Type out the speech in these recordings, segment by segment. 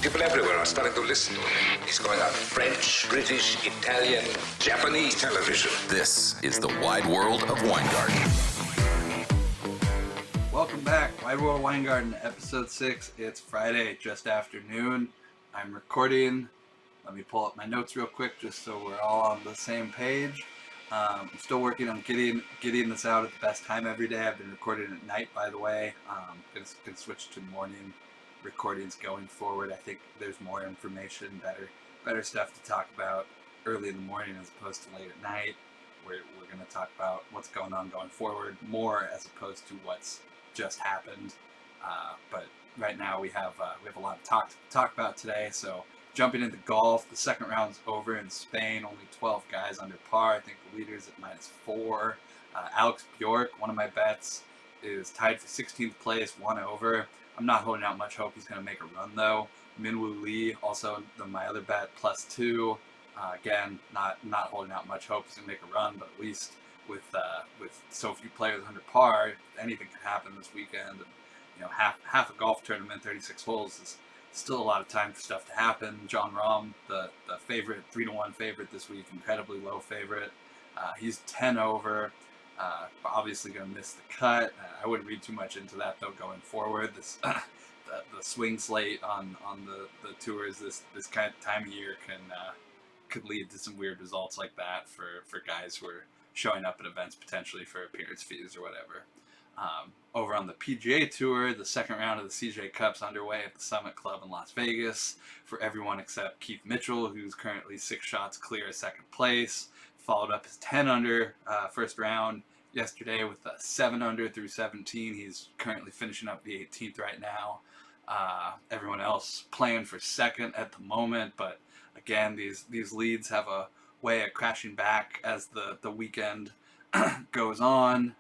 People everywhere are starting to listen to him. He's going on French, British, Italian, Japanese television. This is the wide world of Weingarten. Welcome back, Wide World Weingarten, episode 6. It's Friday, just after noon. I'm recording. Let me pull up my notes real quick just so we're all on the same page. I'm still working on getting this out at the best time every day. I've been recording at night, by the way. Gonna switch to morning recordings going forward. I think there's more information, better stuff to talk about early in the morning as opposed to late at night. We're going to talk about what's going on going forward more as opposed to what's just happened. But right now we have a lot to talk about today. So jumping into golf, the second round's over in Spain. Only 12 guys under par. I think the leader's at -4. Alex Bjork, one of my bets, is tied for 16th place, 1 over. I'm not holding out much hope he's going to make a run though. Minwoo Lee, also my other bet, +2. Again, not holding out much hope he's going to make a run, but at least with so few players under par, anything can happen this weekend. And half a golf tournament, 36 holes, is still a lot of time for stuff to happen. John Rahm, the favorite, 3-1 favorite this week, incredibly low favorite. He's 10 over. Obviously going to miss the cut. I wouldn't read too much into that though going forward. This the swing slate on the tours this kind of time of year could lead to some weird results like that for guys who are showing up at events potentially for appearance fees or whatever. Over on the PGA Tour, the second round of the CJ Cup's underway at the Summit Club in Las Vegas for everyone except Keith Mitchell, who's currently 6 shots clear of second place. Followed up his 10 under first round yesterday with a 7 under through 17. He's currently finishing up the 18th right now. Everyone else playing for second at the moment, but again, these leads have a way of crashing back as the weekend goes on.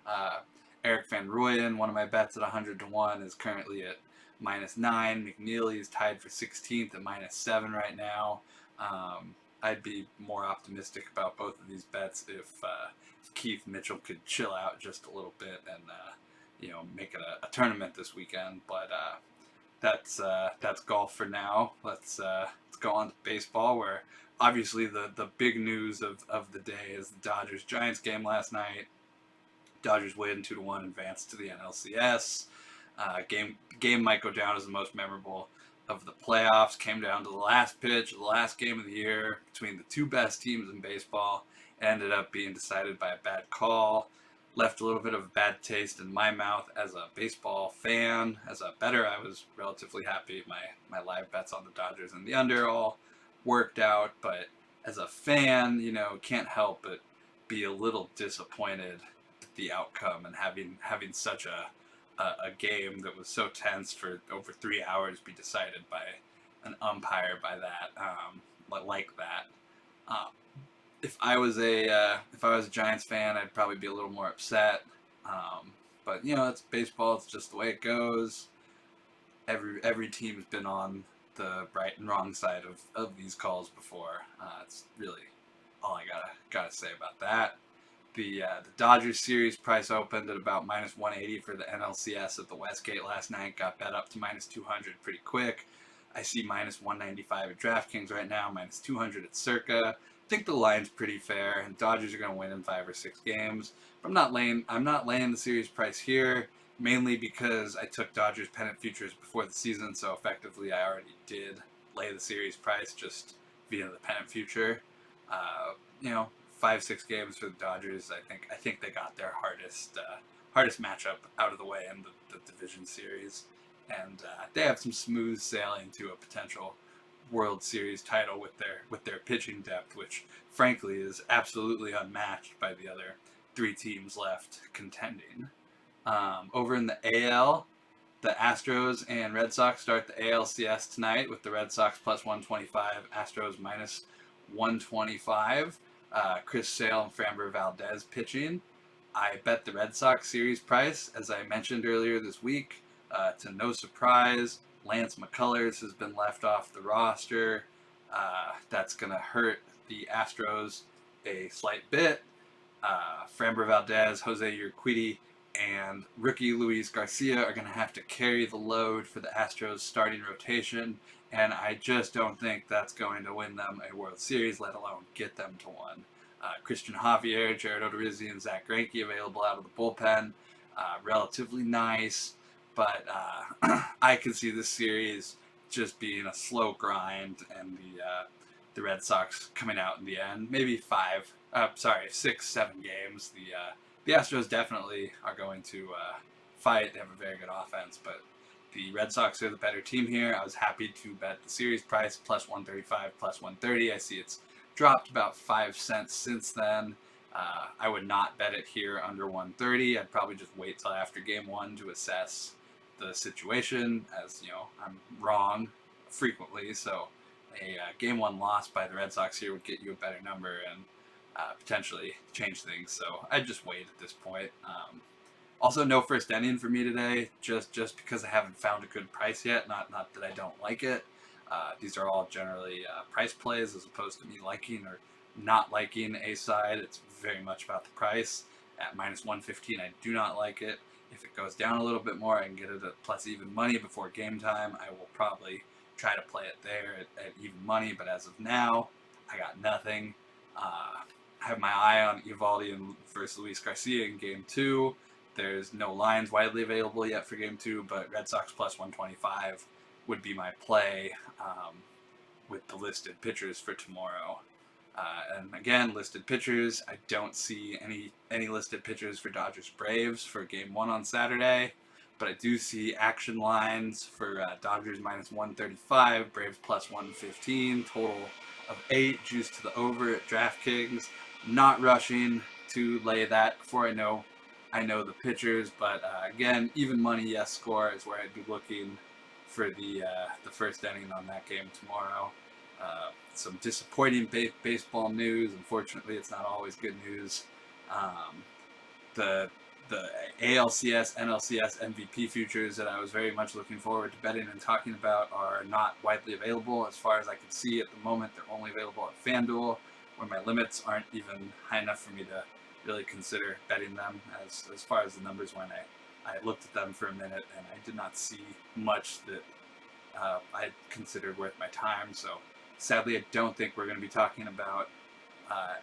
Eric Van Rooyen, one of my bets at 100-1, is currently at -9. McNeely is tied for 16th at -7 right now. I'd be more optimistic about both of these bets if Keith Mitchell could chill out just a little bit and make it a tournament this weekend. But that's golf for now. Let's go on to baseball, where obviously the big news of the day is the Dodgers-Giants game last night. Dodgers win 2-1, advance to the NLCS. Game might go down as the most memorable of the playoffs. Came down to the last pitch of the last game of the year between the two best teams in baseball. Ended up being decided by a bad call. Left a little bit of a bad taste in my mouth as a baseball fan. As a bettor, I was relatively happy. My live bets on the Dodgers and the under all worked out, but as a fan, can't help but be a little disappointed at the outcome and having such a game that was so tense for over 3 hours be decided by an umpire like that. If I was a Giants fan, I'd probably be a little more upset. But it's baseball. It's just the way it goes. Every team's been on the right and wrong side of these calls before. It's really all I gotta say about that. The Dodgers series price opened at about -180 for the NLCS at the Westgate last night. Got bet up to -200 pretty quick. I see -195 at DraftKings right now, -200 at Circa. I think the line's pretty fair, and Dodgers are going to win in 5 or 6 games. But I'm not laying the series price here, mainly because I took Dodgers pennant futures before the season, so effectively I already did lay the series price just via the pennant future. 5-6 games for the Dodgers. I think they got their hardest matchup out of the way in the division series, and they have some smooth sailing to a potential World Series title with their pitching depth, which frankly is absolutely unmatched by the other 3 teams left contending. Over in the AL, the Astros and Red Sox start the ALCS tonight with the Red Sox +125, Astros -125. Chris Sale and Framber Valdez pitching. I bet the Red Sox series price, as I mentioned earlier this week. To no surprise, Lance McCullers has been left off the roster. That's going to hurt the Astros a slight bit. Framber Valdez, Jose Urquidy and rookie Luis Garcia are going to have to carry the load for the Astros starting rotation, and I just don't think that's going to win them a World Series, let alone get them to one. Christian Javier, Jared Odorizzi, and Zach Greinke available out of the bullpen. Relatively nice, but I could see this series just being a slow grind, and the Red Sox coming out in the end. Maybe 6, 7 games. The Astros definitely are going to fight. They have a very good offense, but the Red Sox are the better team here. I was happy to bet the series price plus 135, plus 130. I see it's dropped about 5 cents since then. I would not bet it here under 130. I'd probably just wait till after game one to assess the situation, as you know, I'm wrong frequently, so a game one loss by the Red Sox here would get you a better number and potentially change things, so I'd just wait at this point. Also, no first inning for me today, just because I haven't found a good price yet, not that I don't like it. These are all generally price plays as opposed to me liking or not liking a side. It's very much about the price. At minus 115, I do not like it. If it goes down a little bit more, I can get it at plus even money before game time. I will probably try to play it there at even money, but as of now, I got nothing. I have my eye on Eovaldi versus Luis Garcia in game 2. There's no lines widely available yet for game 2, but Red Sox plus 125 would be my play with the listed pitchers for tomorrow. And again, listed pitchers, I don't see any listed pitchers for Dodgers Braves for game 1 on Saturday, but I do see action lines for Dodgers minus 135, Braves plus 115, total of 8, juice to the over at DraftKings. Not rushing to lay that before I know the pitchers, but again, even money yes score is where I'd be looking for the first inning on that game tomorrow. Some disappointing baseball news. Unfortunately, it's not always good news. The ALCS, NLCS MVP futures that I was very much looking forward to betting and talking about are not widely available. As far as I can see at the moment, they're only available at FanDuel, where my limits aren't even high enough for me to really consider betting them. As far as the numbers went, I looked at them for a minute and I did not see much that I considered worth my time. So sadly, I don't think we're going to be talking about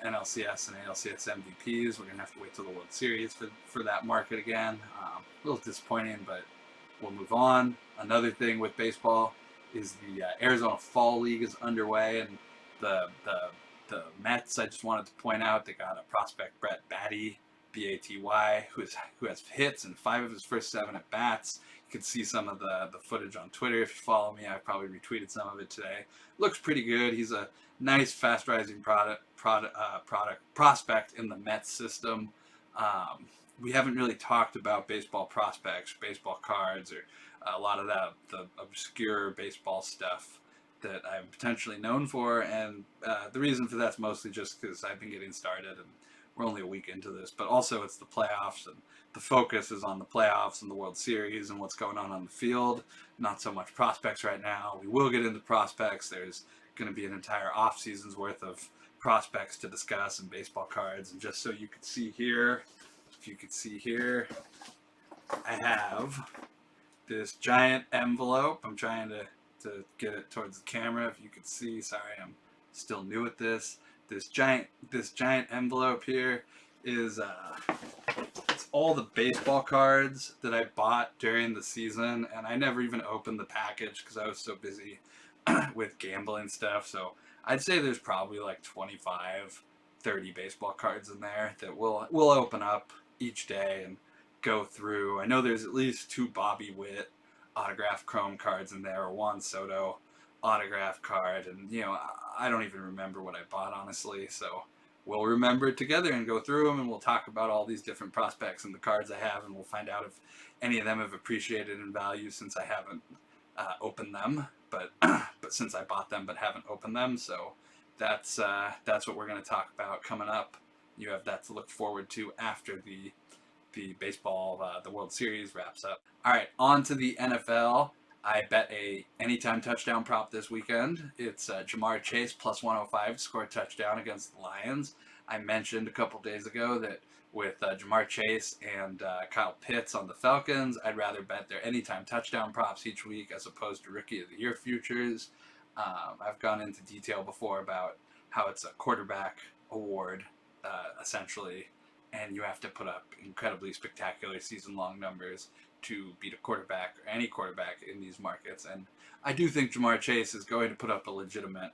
NLCS and ALCS MVPs. We're going to have to wait till the World Series for that market again. A little disappointing, but we'll move on. Another thing with baseball is the Arizona Fall League is underway, and the Mets, I just wanted to point out, they got a prospect, Brett Batty, B-A-T-Y, who has hits in 5 of his first 7 at bats. You can see some of the footage on Twitter if you follow me. I probably retweeted some of it today. Looks pretty good. He's a nice, fast-rising prospect in the Mets system. We haven't really talked about baseball prospects, baseball cards, or a lot of the obscure baseball stuff that I'm potentially known for, and the reason for that's mostly just because I've been getting started and we're only a week into this, but also it's the playoffs, and the focus is on the playoffs and the World Series and what's going on the field, not so much prospects right now. We will get into prospects. There's going to be an entire off season's worth of prospects to discuss and baseball cards, and just so you could see here, if you could see here, I have this giant envelope. I'm trying to get it towards the camera. If you could see, sorry, I'm still new at this. This giant envelope here is it's all the baseball cards that I bought during the season, and I never even opened the package because I was so busy with gambling stuff. So I'd say there's probably like 25, 30 baseball cards in there that we'll open up each day and go through. I know there's at least 2 Bobby Witt autograph chrome cards in there, or Juan Soto autograph card, and you know, I don't even remember what I bought, honestly, so we'll remember it together and go through them, and we'll talk about all these different prospects and the cards I have, and we'll find out if any of them have appreciated in value since I haven't opened them, but since I bought them but haven't opened them. So that's what we're going to talk about coming up. You have that to look forward to after the baseball, the World Series wraps up. All right, on to the NFL. I bet a anytime touchdown prop this weekend. It's Jamar Chase plus 105 to score a touchdown against the Lions. I mentioned a couple days ago that with Jamar Chase and Kyle Pitts on the Falcons. I'd rather bet their anytime touchdown props each week as opposed to Rookie of the Year futures. I've gone into detail before about how it's a quarterback award, essentially, and you have to put up incredibly spectacular season-long numbers to beat a quarterback or any quarterback in these markets. And I do think Jamar Chase is going to put up a legitimate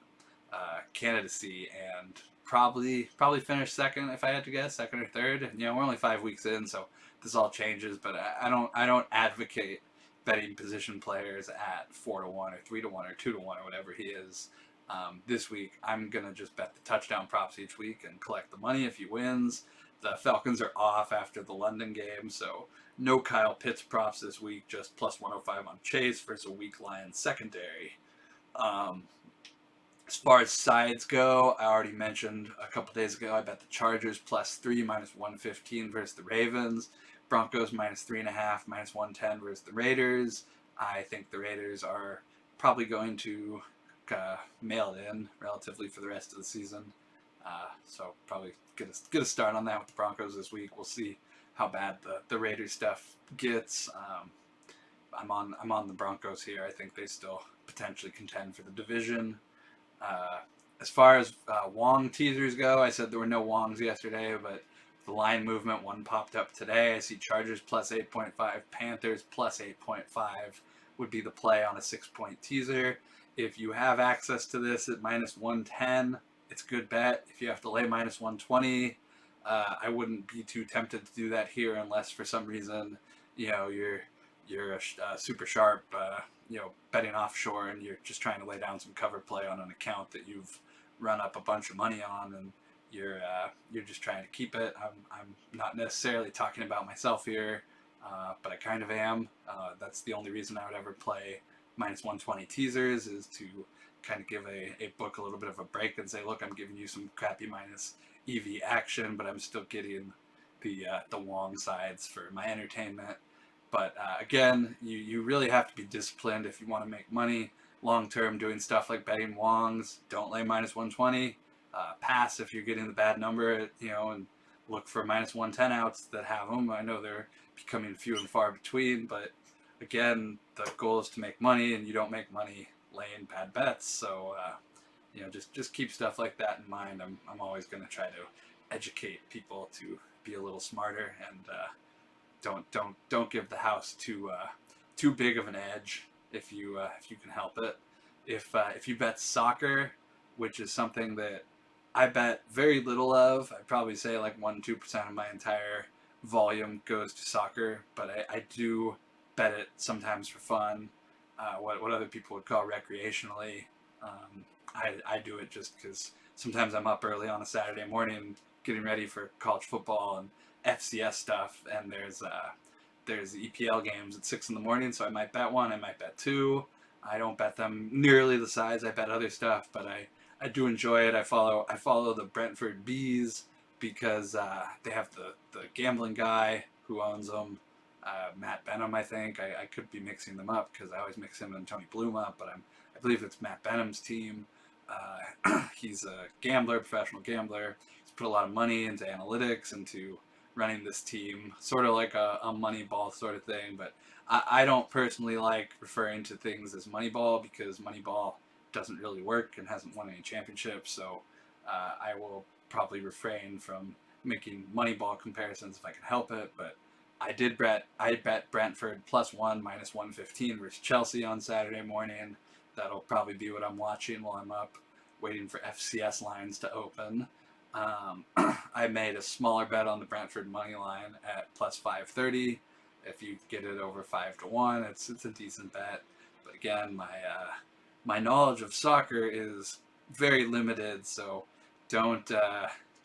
candidacy and probably finish second if I had to guess, second or third. You know, we're only 5 weeks in, so this all changes. But I don't advocate betting position players at 4-1 or 3-1 or 2-1 or whatever he is. This week, I'm gonna just bet the touchdown props each week and collect the money if he wins. The Falcons are off after the London game, so no Kyle Pitts props this week. Just plus 105 on Chase versus a weak Lions secondary. As far as sides go, I already mentioned a couple days ago, I bet the Chargers +3, -115 versus the Ravens. Broncos -3.5, -110 versus the Raiders. I think the Raiders are probably going to mail it in relatively for the rest of the season. So probably get a start on that with the Broncos this week. We'll see how bad the Raiders stuff gets. I'm on the Broncos here. I think they still potentially contend for the division. As far as Wong teasers go, I said there were no Wongs yesterday, but the line movement, one popped up today. I see Chargers +8.5, Panthers +8.5 would be the play on a 6-point teaser. If you have access to this at -110, it's a good bet. If you have to lay -120, I wouldn't be too tempted to do that here unless for some reason, you know, you're a super sharp, you know, betting offshore and you're just trying to lay down some cover play on an account that you've run up a bunch of money on and you're just trying to keep it. I'm not necessarily talking about myself here, but I kind of am. That's the only reason I would ever play -120 teasers is to kind of give a book a little bit of a break and say, look, I'm giving you some crappy minus EV action, but I'm still getting the Wong sides for my entertainment. But again, you really have to be disciplined if you want to make money long term doing stuff like betting Wongs. Don't lay -120. Pass if you're getting the bad number, you know, and look for -110 outs that have them. I know they're becoming few and far between, but again, the goal is to make money, and you don't make money laying bad bets. So, you know, just keep stuff like that in mind. I'm always going to try to educate people to be a little smarter and don't give the house too big of an edge if you can help it. If you bet soccer, which is something that I bet very little of, I'd probably say like 1-2% of my entire volume goes to soccer, but I do bet it sometimes for fun, what other people would call recreationally. I do it just because sometimes I'm up early on a Saturday morning getting ready for college football and FCS stuff, and there's EPL games at 6 in the morning, so I might bet one, I might bet two. I don't bet them nearly the size I bet other stuff, but I do enjoy it. I follow the Brentford Bees because they have the gambling guy who owns them, Matt Benham, I think. I could be mixing them up because I always mix him and Tony Bloom up, but I believe it's Matt Benham's team. He's a gambler, professional gambler. He's put a lot of money into analytics, into running this team, sort of like a Moneyball sort of thing, but I don't personally like referring to things as Moneyball because Moneyball doesn't really work and hasn't won any championships, so I will probably refrain from making Moneyball comparisons if I can help it, but I bet Brentford +1 -115 versus Chelsea on Saturday morning. That'll probably be what I'm watching while I'm up waiting for FCS lines to open. I made a smaller bet on the Brentford money line at +530. If you get it over 5-1, it's a decent bet. But again, my knowledge of soccer is very limited, so don't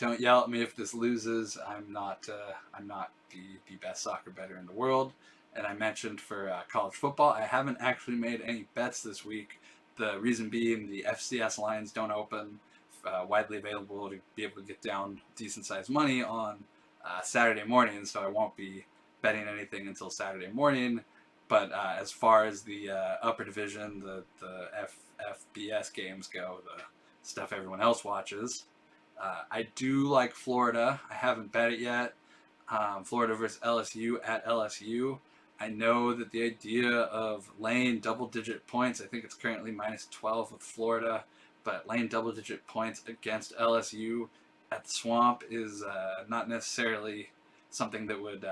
yell at me if this loses. I'm not the best soccer bettor in the world. And I mentioned for college football, I haven't actually made any bets this week. The reason being the FCS lines don't open widely available to be able to get down decent sized money on Saturday morning, so I won't be betting anything until Saturday morning. But as far as the upper division, the FBS games go, the stuff everyone else watches, I do like Florida. I haven't bet it yet. Florida versus LSU at LSU. I know that the idea of laying double-digit points, I think it's currently minus 12 with Florida, but laying double-digit points against LSU at the Swamp is not necessarily something that would,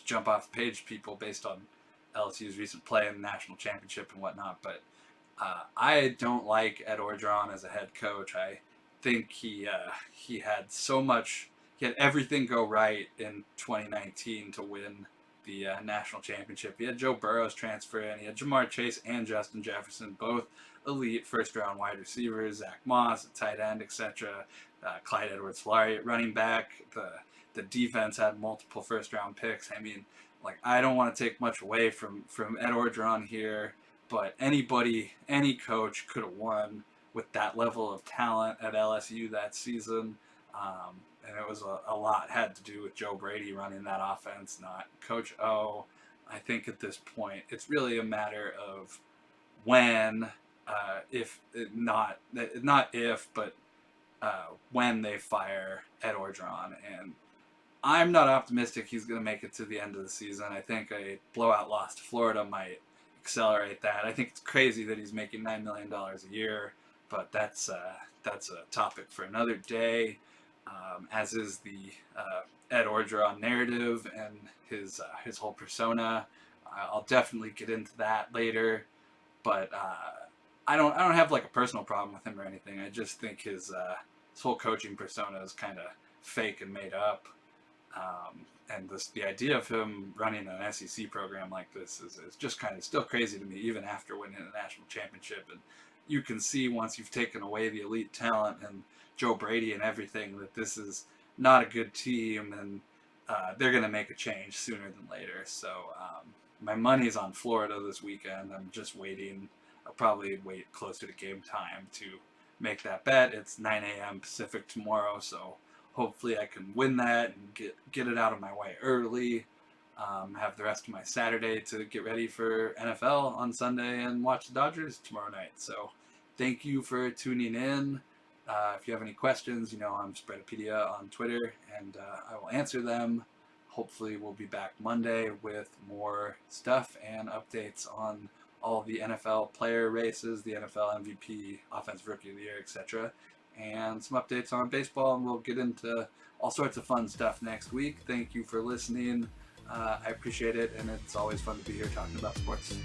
jump off the page to people based on LSU's recent play in the national championship and whatnot. But I don't like Ed Orgeron as a head coach. I think he had he had everything go right in 2019 to win the national championship. He had Joe Burrow's transfer in. He had Jamar Chase and Justin Jefferson, both elite first-round wide receivers. Zach Moss at tight end, etc. Clyde Edwards-Helaire at running back. The defense had multiple first-round picks. I mean, I don't want to take much away from Ed Orgeron here, but any coach could have won with that level of talent at LSU that season. And it was a lot had to do with Joe Brady running that offense, not Coach O. I think at this point, it's really a matter of when, when they fire Ed Orgeron. And I'm not optimistic he's going to make it to the end of the season. I think a blowout loss to Florida might accelerate that. I think it's crazy that he's making $9 million a year, but that's a topic for another day. As is the Ed Orgeron narrative and his whole persona. I'll definitely get into that later, but I don't have a personal problem with him or anything. I just think his whole coaching persona is kind of fake and made up. And the idea of him running an SEC program like this is just kind of still crazy to me, even after winning a national championship. And you can see once you've taken away the elite talent and Joe Brady and everything that this is not a good team, and they're going to make a change sooner than later. So my money's on Florida this weekend. I'm just waiting. I'll probably wait closer to game time to make that bet. It's 9 a.m. Pacific tomorrow, so hopefully I can win that and get it out of my way early. Have the rest of my Saturday to get ready for NFL on Sunday and watch the Dodgers tomorrow night. So thank you for tuning in. If you have any questions, I'm Spreadopedia on Twitter, and I will answer them. Hopefully we'll be back Monday with more stuff and updates on all the NFL player races, the NFL MVP, Offensive Rookie of the Year, etc. And some updates on baseball, and we'll get into all sorts of fun stuff next week. Thank you for listening. I appreciate it, and it's always fun to be here talking about sports.